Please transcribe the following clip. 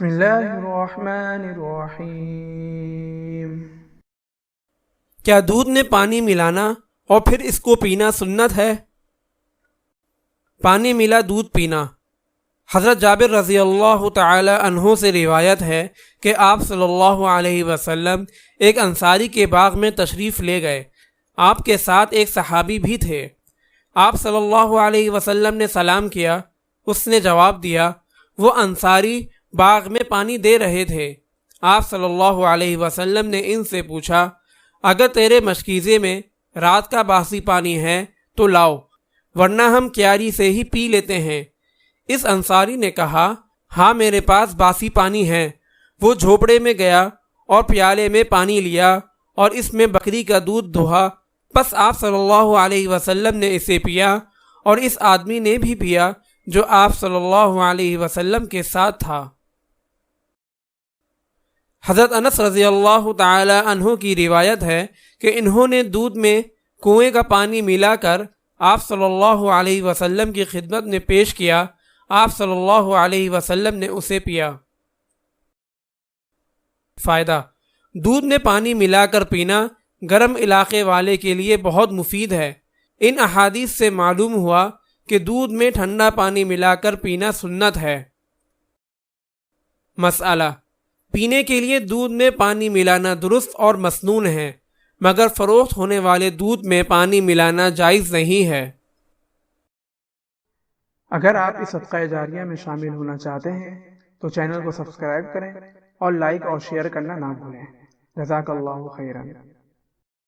بسم اللہ الرحمن الرحیم۔ کیا دودھ میں پانی ملانا اور پھر اس کو پینا سنت ہے؟ پانی ملا دودھ پینا۔ حضرت جابر رضی اللہ تعالی عنہ سے روایت ہے کہ آپ صلی اللہ علیہ وسلم ایک انصاری کے باغ میں تشریف لے گئے۔ آپ کے ساتھ ایک صحابی بھی تھے۔ آپ صلی اللہ علیہ وسلم نے سلام کیا، اس نے جواب دیا۔ وہ انصاری باغ میں پانی دے رہے تھے۔ آپ صلی اللہ علیہ وسلم نے ان سے پوچھا، اگر تیرے مشکیزے میں رات کا باسی پانی ہے تو لاؤ، ورنہ ہم کیاری سے ہی پی لیتے ہیں۔ اس انصاری نے کہا، ہاں میرے پاس باسی پانی ہے۔ وہ جھوپڑے میں گیا اور پیالے میں پانی لیا اور اس میں بکری کا دودھ دھوہا۔ پس آپ صلی اللہ علیہ وسلم نے اسے پیا اور اس آدمی نے بھی پیا جو آپ صلی اللہ علیہ وسلم کے ساتھ تھا۔ حضرت انس رضی اللہ تعالی عنہ کی روایت ہے کہ انہوں نے دودھ میں کنویں کا پانی ملا کر آپ صلی اللہ علیہ وسلم کی خدمت میں پیش کیا۔ آپ صلی اللہ علیہ وسلم نے اسے پیا۔ فائدہ: دودھ میں پانی ملا کر پینا گرم علاقے والے کے لیے بہت مفید ہے۔ ان احادیث سے معلوم ہوا کہ دودھ میں ٹھنڈا پانی ملا کر پینا سنت ہے۔ مسئلہ: پینے کے لیے دودھ میں پانی ملانا درست اور مسنون ہے، مگر فروخت ہونے والے دودھ میں پانی ملانا جائز نہیں ہے۔ اگر آپ اس صدقہ جاریہ میں شامل ہونا چاہتے ہیں تو چینل کو سبسکرائب کریں اور لائک اور شیئر کرنا نہ بھولیں۔ جزاک اللہ خیرا۔